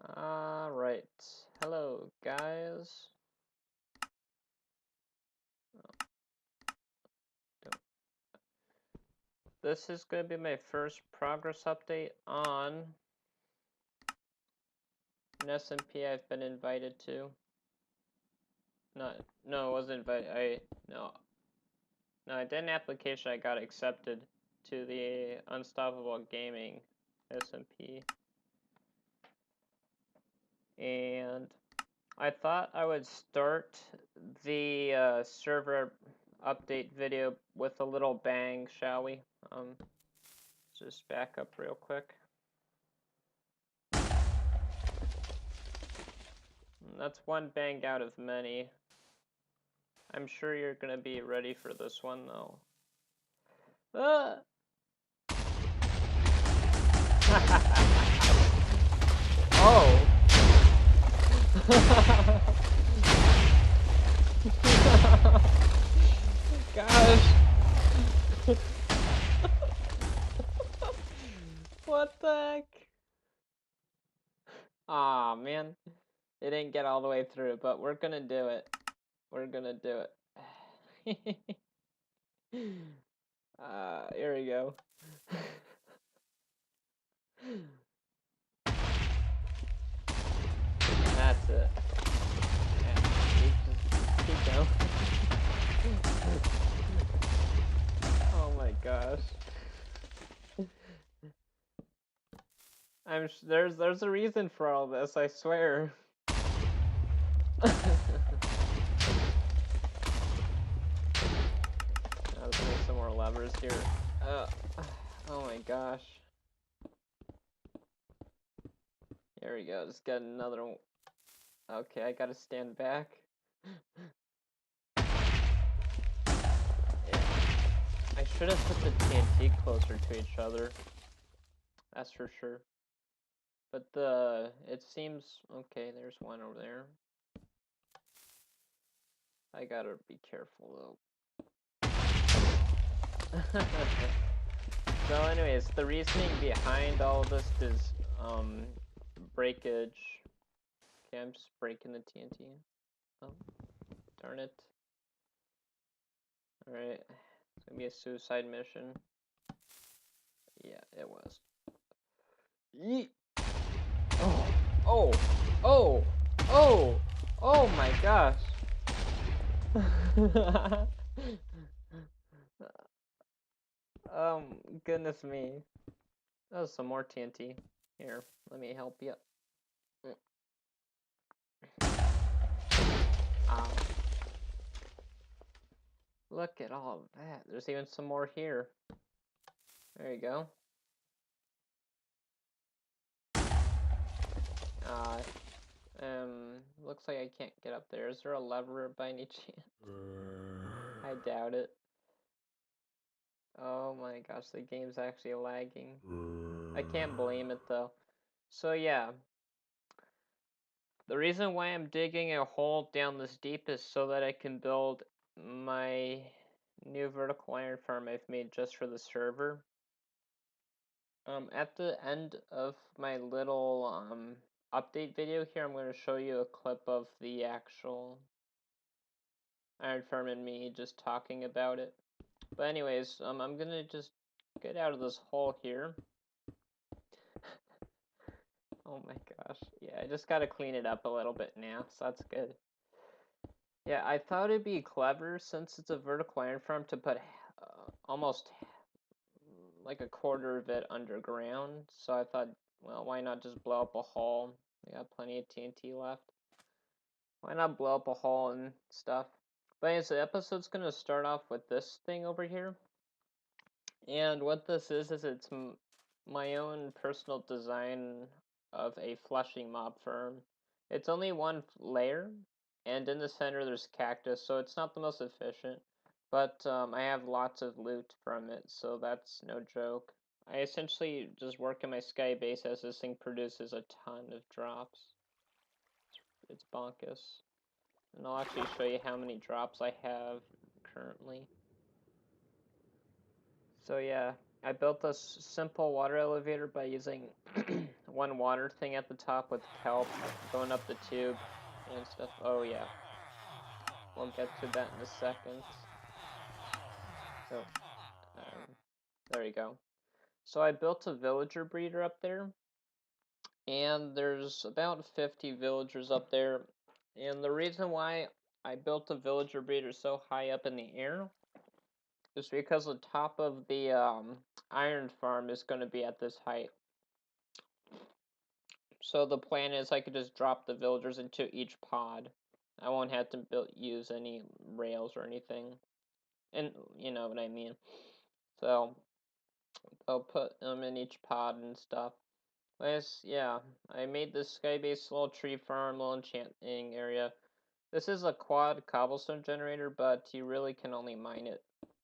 Alright. Hello, guys. This is going to be my first progress update on an SMP I've been invited to. No, it wasn't invited. No, I did an application. I got accepted to the Unstoppable Gaming SMP. And I thought I would start the server update video with a little bang, shall we? Just back up real quick. That's one bang out of many. I'm sure you're gonna be ready for this one though. Ah! Oh! Gosh! What the heck? Aw, man. It didn't get all the way through, but we're gonna do it. We're gonna do it. Here we go. That's it. Yeah, keep going. Oh my gosh. There's a reason for all this, I swear. Let's make some more levers here. Oh my gosh. There we go. Just got another one. Okay, I gotta stand back. Yeah. I should have put the TNT closer to each other. That's for sure. But it seems okay. There's one over there. I gotta be careful though. So anyways, the reasoning behind all of this is breakage. Okay, I'm just breaking the TNT. Oh, darn it. Alright, it's gonna be a suicide mission. Yeah, it was. Yeet! Oh my gosh! Goodness me. That was some more TNT. Here, let me help you. Ow. Look at all of that. There's even some more here. There you go. Looks like I can't get up there. Is there a lever by any chance? I doubt it. Oh my gosh, the game's actually lagging. I can't blame it though. So yeah. The reason why I'm digging a hole down this deep is so that I can build my new vertical iron farm I've made just for the server. At the end of my little update video here, I'm going to show you a clip of the actual iron farm and me just talking about it. But anyways, I'm going to just get out of this hole here. Oh my gosh. Yeah, I just got to clean it up a little bit now, so that's good. Yeah, I thought it'd be clever, since it's a vertical iron farm, to put almost like a quarter of it underground. So I thought, well, why not just blow up a hole? We got plenty of TNT left. Why not blow up a hole and stuff? But anyways, the episode's going to start off with this thing over here. And what this is it's my own personal design of a flushing mob farm. It's only one layer, and in the center there's cactus, so it's not the most efficient. But I have lots of loot from it, so that's no joke. I essentially just work in my sky base as this thing produces a ton of drops. It's bonkers. And I'll actually show you how many drops I have currently. So yeah, I built a simple water elevator by using one water thing at the top with kelp going up the tube and stuff. Oh yeah, we'll get to that in a second. So, there you go. So I built a villager breeder up there, and there's about 50 villagers up there. And the reason why I built a villager breeder so high up in the air is because the top of the iron farm is going to be at this height. So the plan is I could just drop the villagers into each pod. I won't have to use any rails or anything. And you know what I mean. So I'll put them in each pod and stuff. Yeah, I made this sky-based little tree farm, little enchanting area. This is a quad cobblestone generator, but you really can only mine it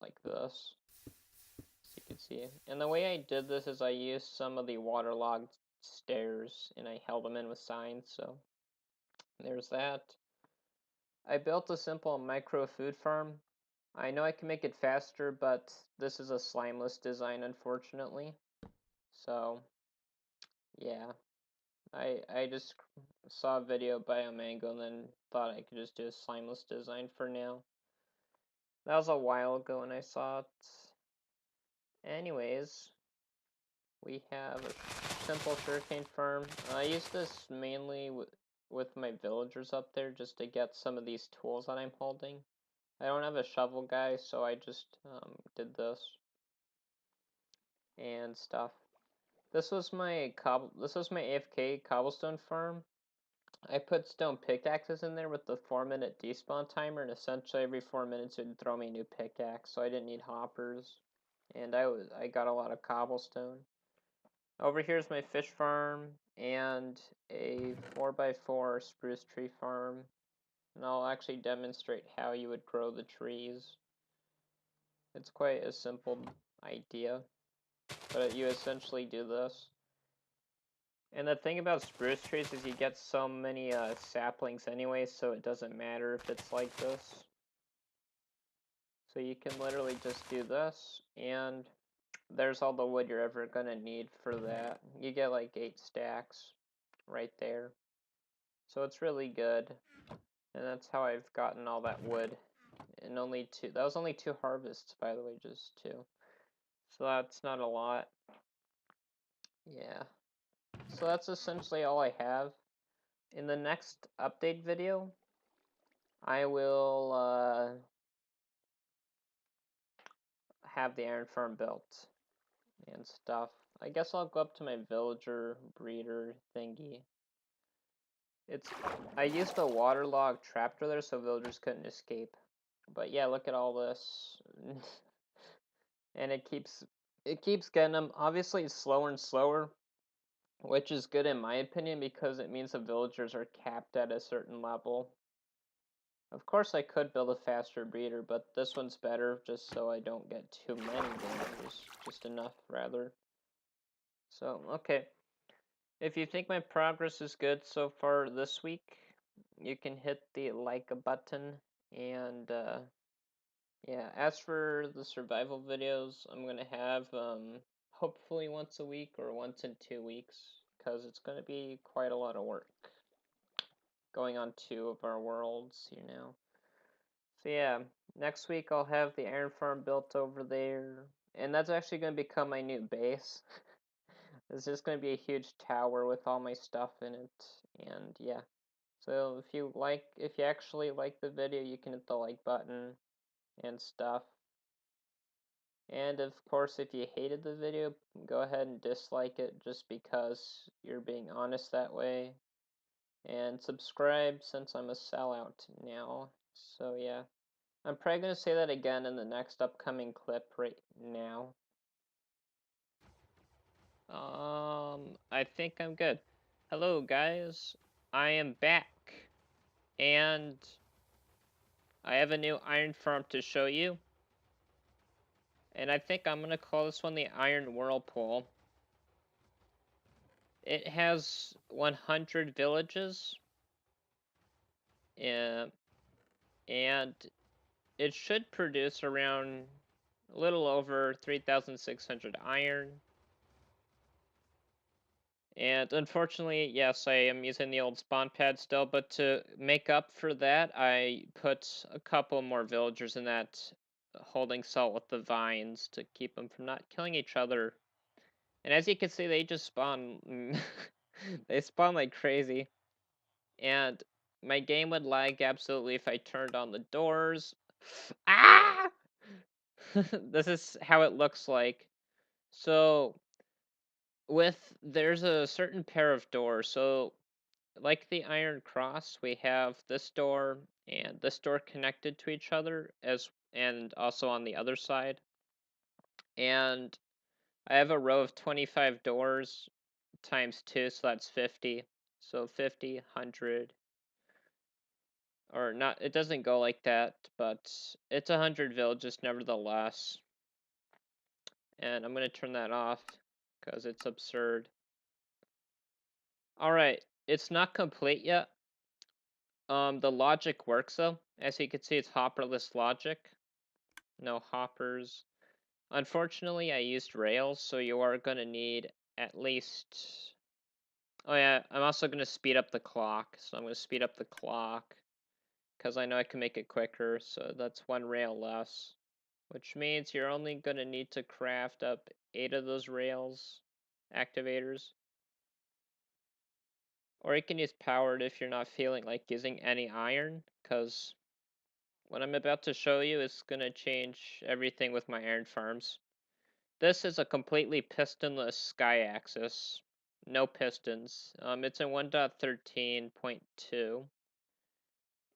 like this. As you can see. And the way I did this is I used some of the waterlogged stairs, and I held them in with signs, so there's that. I built a simple micro food farm. I know I can make it faster, but this is a slimeless design, unfortunately. So, yeah. I just saw a video by a mango and then thought I could just do a slimeless design for now. That was a while ago when I saw it. Anyways, we have a simple sugarcane farm. I use this mainly with my villagers up there just to get some of these tools that I'm holding. I don't have a shovel guy, so I just did this and stuff. This was my AFK cobblestone farm. I put stone pickaxes in there with the 4-minute despawn timer, and essentially every 4 minutes it would throw me a new pickaxe, so I didn't need hoppers. And I got a lot of cobblestone. Over here is my fish farm and a 4x4 spruce tree farm. And I'll actually demonstrate how you would grow the trees. It's quite a simple idea, but you essentially do this. And the thing about spruce trees is you get so many saplings anyway, so it doesn't matter if it's like this. So you can literally just do this, and there's all the wood you're ever gonna need for that. You get like 8 stacks right there. So it's really good. And that's how I've gotten all that wood. And only 2, that was only 2 harvests, by the way, just 2. So that's not a lot. Yeah. So that's essentially all I have. In the next update video, I will have the iron farm built and stuff. I guess I'll go up to my villager breeder thingy. I used a waterlogged trapdoor there so villagers couldn't escape. But yeah, look at all this. And it keeps getting them. Obviously it's slower and slower, which is good in my opinion because it means the villagers are capped at a certain level. Of course I could build a faster breeder, but this one's better just so I don't get too many villagers. Just enough, rather. So, okay. If you think my progress is good so far this week, you can hit the like button. And, yeah, as for the survival videos, I'm going to have hopefully once a week or once in 2 weeks, because it's going to be quite a lot of work going on 2 of our worlds, you know. So yeah, next week I'll have the iron farm built over there, and that's actually going to become my new base. It's just going to be a huge tower with all my stuff in it, and yeah. So if you actually like the video, you can hit the like button and stuff. And of course, if you hated the video, go ahead and dislike it just because you're being honest that way. And subscribe since I'm a sellout now. So yeah. I'm probably going to say that again in the next upcoming clip right now. I think I'm good. Hello guys, I am back. And I have a new iron farm to show you. And I think I'm going to call this one the Iron Whirlpool. It has 100 villages. And it should produce around a little over 3,600 iron. And unfortunately, yes, I am using the old spawn pad still, but to make up for that, I put a couple more villagers in that holding cell with the vines to keep them from not killing each other. And as you can see, they just spawn. They spawn like crazy. And my game would lag absolutely if I turned on the doors. Ah! This is how it looks like. So there's a certain pair of doors. So like the Iron Cross, we have this door and this door connected to each other and also on the other side. And I have a row of 25 doors times 2, so that's 50. So 50, 100, or not, it doesn't go like that, but it's 100 villages nevertheless. And I'm going to turn that off because it's absurd. Alright, it's not complete yet. The logic works though. As you can see, it's hopperless logic. No hoppers. Unfortunately, I used rails, so you are going to need at least... Oh yeah, I'm also going to speed up the clock. So I'm going to speed up the clock because I know I can make it quicker. So that's one rail less, which means you're only going to need to craft up 8 of those rails activators. Or you can use powered if you're not feeling like using any iron, because what I'm about to show you is going to change everything with my iron farms. This is a completely pistonless sky axis. No pistons. It's in 1.13.2.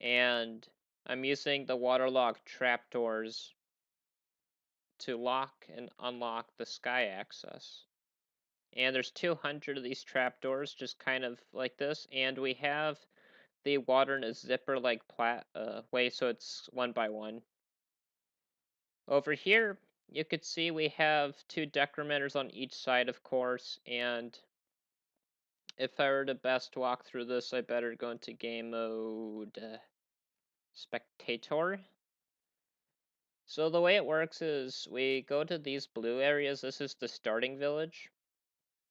And I'm using the waterlogged trapdoors to lock and unlock the sky axis. And there's 200 of these trapdoors, just kind of like this. And we have the water in a zipper-like way, so it's one by one. Over here, you could see we have 2 decrementers on each side, of course, and if I were to best walk through this, I better go into game mode spectator. So the way it works is we go to these blue areas. This is the starting village.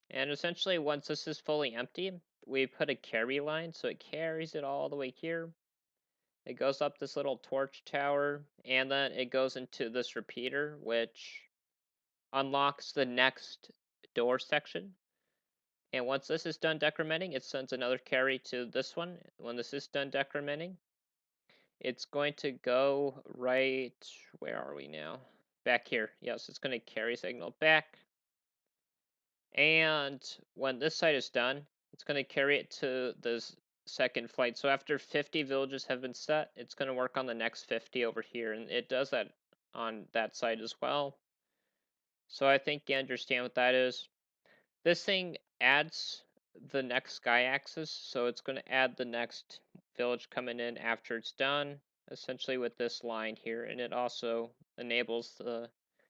And essentially, once this is fully empty, we put a carry line, so it carries it all the way here. It goes up this little torch tower, and then it goes into this repeater, which unlocks the next door section. And once this is done decrementing, it sends another carry to this one. When this is done decrementing, it's going to go right, where are we now? Back here. Yes, it's going to carry signal back. And when this side is done, it's going to carry it to this second flight. So after 50 villages have been set, it's going to work on the next 50 over here. And it does that on that side as well. So I think you understand what that is. This thing adds the next sky axis, so it's going to add the next village coming in after it's done, essentially with this line here, and it also enables the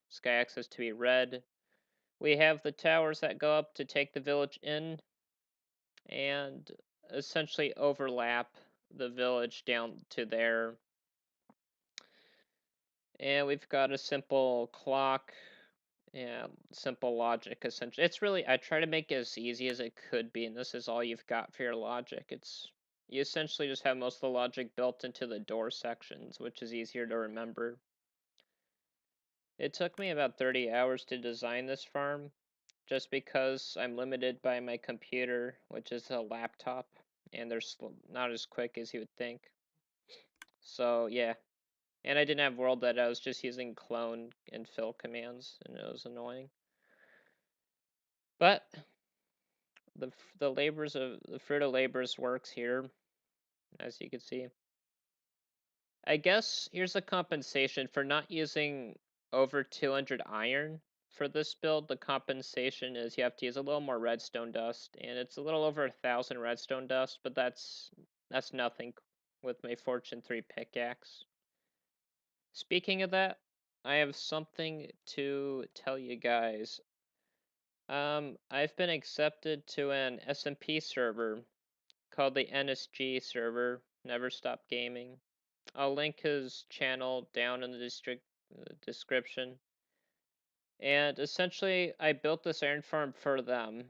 sky axis to be red. We have the towers that go up to take the village in and essentially overlap the village down to there. And we've got a simple clock. Yeah, simple logic essentially. It's really, I try to make it as easy as it could be, and this is all you've got for your logic. You essentially just have most of the logic built into the door sections, which is easier to remember. It took me about 30 hours to design this farm, just because I'm limited by my computer, which is a laptop, and they're not as quick as you would think. So yeah, and I didn't have world edit. I was just using clone and fill commands, and it was annoying. But the fruit of labors works here, as you can see. I guess here's a compensation for not using over 200 iron for this build. The compensation is you have to use a little more redstone dust, and it's a little over 1,000 redstone dust, but that's nothing with my Fortune 3 pickaxe. Speaking of that, I have something to tell you guys. I've been accepted to an SMP server called the NSG server, Never Stop Gaming. I'll link his channel down in the description. And essentially, I built this iron farm for them,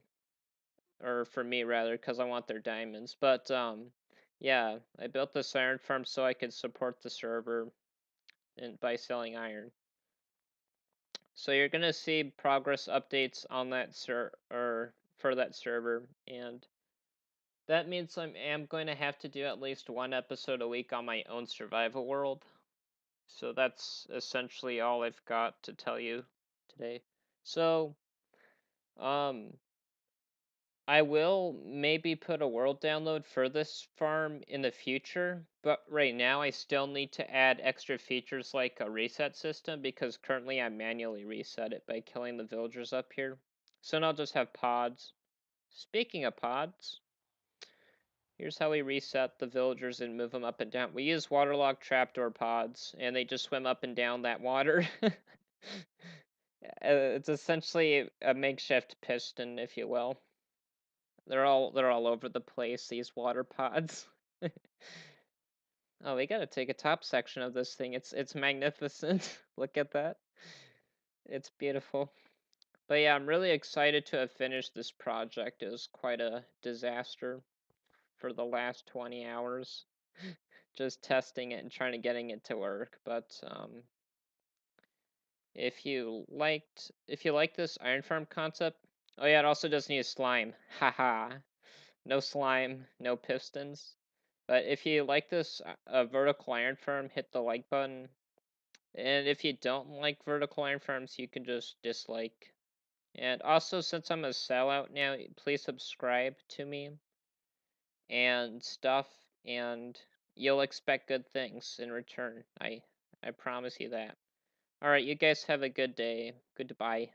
or for me rather, because I want their diamonds. But yeah, I built this iron farm so I could support the server and by selling iron. So you're gonna see progress updates on that or for that server, and that means am going to have to do at least one episode a week on my own survival world. So that's essentially all I've got to tell you today. So, um, I will maybe put a world download for this farm in the future, but right now I still need to add extra features like a reset system because currently I manually reset it by killing the villagers up here. So now I'll just have pods. Speaking of pods, here's how we reset the villagers and move them up and down. We use waterlogged trapdoor pods, and they just swim up and down that water. It's essentially a makeshift piston, if you will. They're all over the place, these water pods. Oh, we gotta take a top section of this thing. It's magnificent. Look at that. It's beautiful. But yeah, I'm really excited to have finished this project. It was quite a disaster for the last 20 hours. Just testing it and trying to getting it to work. But if you like this iron farm concept, oh yeah, it also doesn't use slime. Haha. No slime, no pistons. But if you like this vertical iron farm, hit the like button. And if you don't like vertical iron farms, you can just dislike. And also, since I'm a sellout now, please subscribe to me and stuff, and you'll expect good things in return. I promise you that. All right, you guys have a good day. Goodbye.